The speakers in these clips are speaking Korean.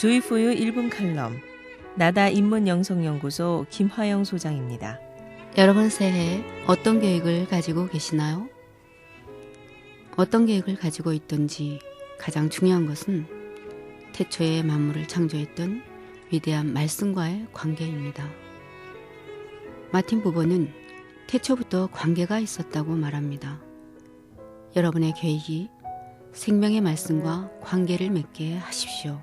조이포유 1분 칼럼 나다 인문영성연구소 김화영 소장입니다. 여러분 새해 어떤 계획을 가지고 계시나요? 어떤 계획을 가지고 있든지 가장 중요한 것은 태초에 만물을 창조했던 위대한 말씀과의 관계입니다. 마틴 부버는 태초부터 관계가 있었다고 말합니다. 여러분의 계획이 생명의 말씀과 관계를 맺게 하십시오.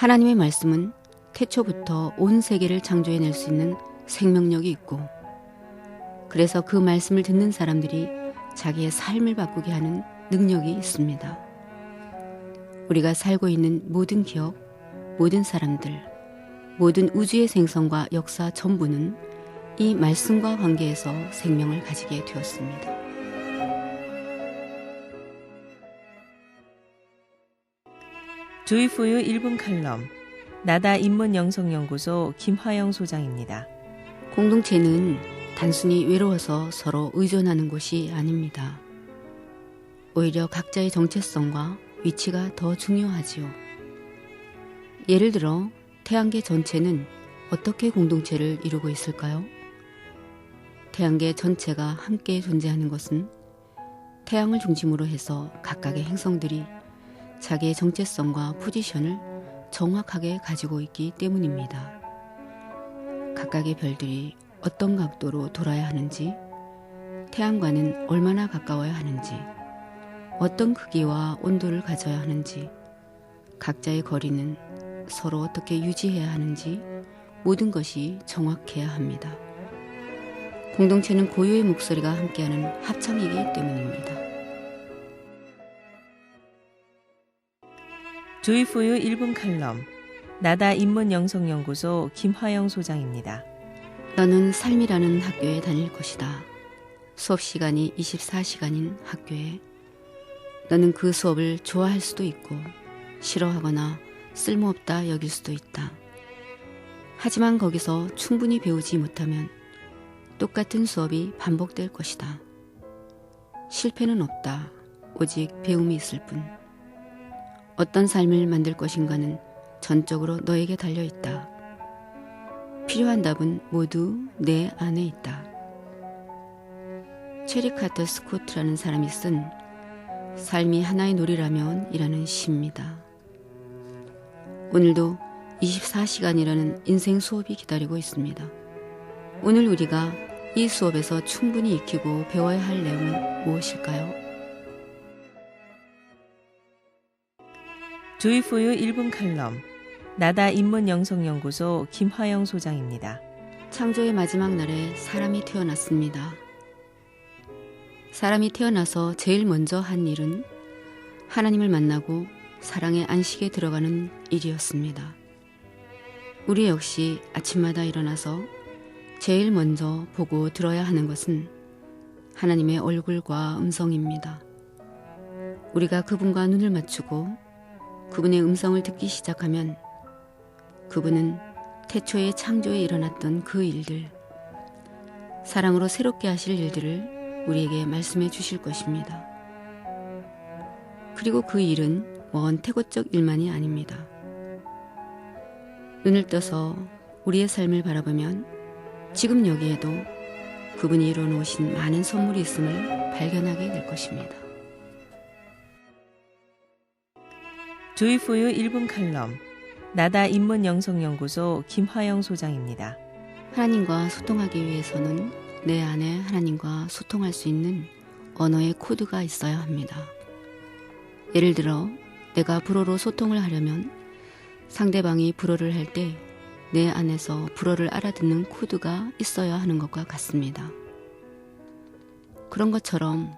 하나님의 말씀은 태초부터 온 세계를 창조해낼 수 있는 생명력이 있고, 그래서 그 말씀을 듣는 사람들이 자기의 삶을 바꾸게 하는 능력이 있습니다. 우리가 살고 있는 모든 기업, 모든 사람들, 모든 우주의 생성과 역사 전부는 이 말씀과 관계에서 생명을 가지게 되었습니다. 조이포유 1분 칼럼 나다 인문영성연구소 김화영 소장입니다. 공동체는 단순히 외로워서 서로 의존하는 곳이 아닙니다. 오히려 각자의 정체성과 위치가 더 중요하지요. 예를 들어 태양계 전체는 어떻게 공동체를 이루고 있을까요? 태양계 전체가 함께 존재하는 것은 태양을 중심으로 해서 각각의 행성들이 자기의 정체성과 포지션을 정확하게 가지고 있기 때문입니다. 각각의 별들이 어떤 각도로 돌아야 하는지, 태양과는 얼마나 가까워야 하는지, 어떤 크기와 온도를 가져야 하는지, 각자의 거리는 서로 어떻게 유지해야 하는지 모든 것이 정확해야 합니다. 공동체는 고유의 목소리가 함께하는 합창이기 때문입니다. 조이포유 1분 칼럼 나다 인문영성연구소 김화영 소장입니다. 너는 삶이라는 학교에 다닐 것이다. 수업 시간이 24시간인 학교에 너는 그 수업을 좋아할 수도 있고 싫어하거나 쓸모없다 여길 수도 있다. 하지만 거기서 충분히 배우지 못하면 똑같은 수업이 반복될 것이다. 실패는 없다. 오직 배움이 있을 뿐. 어떤 삶을 만들 것인가는 전적으로 너에게 달려있다. 필요한 답은 모두 내 안에 있다. 체리 카터 스코트라는 사람이 쓴 삶이 하나의 놀이라면 이라는 시입니다. 오늘도 24시간이라는 인생 수업이 기다리고 있습니다. 오늘 우리가 이 수업에서 충분히 익히고 배워야 할 내용은 무엇일까요? 조이포유 1분 칼럼 나다 인문영성연구소 김화영 소장입니다. 창조의 마지막 날에 사람이 태어났습니다. 사람이 태어나서 제일 먼저 한 일은 하나님을 만나고 사랑의 안식에 들어가는 일이었습니다. 우리 역시 아침마다 일어나서 제일 먼저 보고 들어야 하는 것은 하나님의 얼굴과 음성입니다. 우리가 그분과 눈을 맞추고 그분의 음성을 듣기 시작하면 그분은 태초의 창조에 일어났던 그 일들, 사랑으로 새롭게 하실 일들을 우리에게 말씀해 주실 것입니다. 그리고 그 일은 원태고적 일만이 아닙니다. 눈을 떠서 우리의 삶을 바라보면 지금 여기에도 그분이 이뤄놓으신 많은 선물이 있음을 발견하게 될 것입니다. 조이포유 1분 칼럼 나다 인문영성연구소 김화영 소장입니다. 하나님과 소통하기 위해서는 내 안에 하나님과 소통할 수 있는 언어의 코드가 있어야 합니다. 예를 들어 내가 불어로 소통을 하려면 상대방이 불어를 할 때 내 안에서 불어를 알아듣는 코드가 있어야 하는 것과 같습니다. 그런 것처럼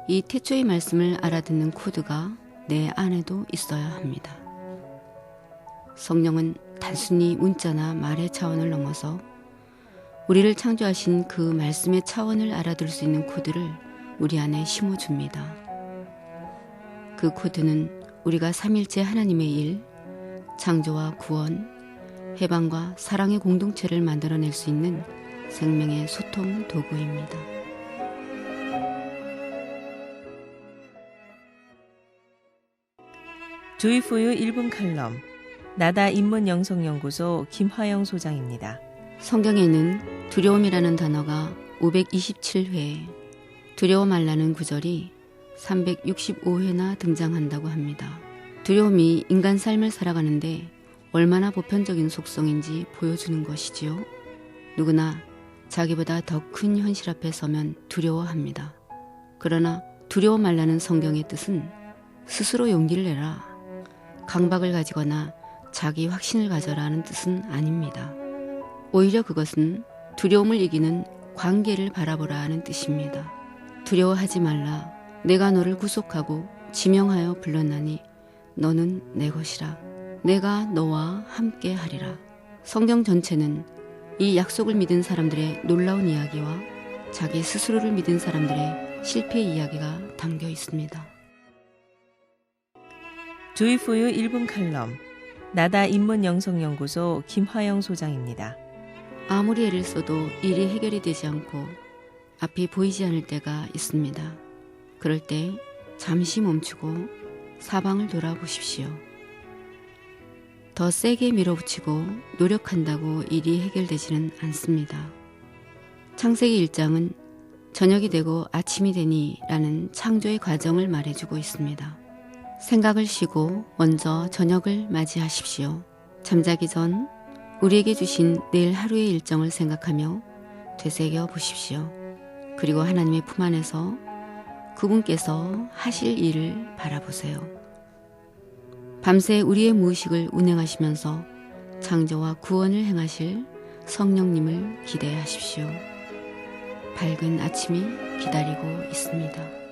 이 태초의 말씀을 알아듣는 코드가 내 안에도 있어야 합니다. 성령은 단순히 문자나 말의 차원을 넘어서 우리를 창조하신 그 말씀의 차원을 알아들 수 있는 코드를 우리 안에 심어줍니다. 그 코드는 우리가 삼일째 하나님의 일, 창조와 구원, 해방과 사랑의 공동체를 만들어낼 수 있는 생명의 소통 도구입니다. 조이포유 1분 칼럼 나다 인문영성연구소 김화영 소장입니다. 성경에는 두려움이라는 단어가 527회, 두려워 말라는 구절이 365회나 등장한다고 합니다. 두려움이 인간 삶을 살아가는데 얼마나 보편적인 속성인지 보여주는 것이지요. 누구나 자기보다 더 큰 현실 앞에 서면 두려워합니다. 그러나 두려워 말라는 성경의 뜻은 스스로 용기를 내라, 강박을 가지거나 자기 확신을 가져라 하는 뜻은 아닙니다. 오히려 그것은 두려움을 이기는 관계를 바라보라 하는 뜻입니다. 두려워하지 말라. 내가 너를 구속하고 지명하여 불렀나니 너는 내 것이라. 내가 너와 함께 하리라. 성경 전체는 이 약속을 믿은 사람들의 놀라운 이야기와 자기 스스로를 믿은 사람들의 실패 이야기가 담겨 있습니다. 조이포유 1분 칼럼 나다 인문영성연구소 김화영 소장입니다. 아무리 애를 써도 일이 해결이 되지 않고 앞이 보이지 않을 때가 있습니다. 그럴 때 잠시 멈추고 사방을 돌아보십시오. 더 세게 밀어붙이고 노력한다고 일이 해결되지는 않습니다. 창세기 1장은 저녁이 되고 아침이 되니 라는 창조의 과정을 말해주고 있습니다. 생각을 쉬고 먼저 저녁을 맞이하십시오. 잠자기 전 우리에게 주신 내일 하루의 일정을 생각하며 되새겨 보십시오. 그리고 하나님의 품 안에서 그분께서 하실 일을 바라보세요. 밤새 우리의 무의식을 운행하시면서 창조와 구원을 행하실 성령님을 기대하십시오. 밝은 아침이 기다리고 있습니다.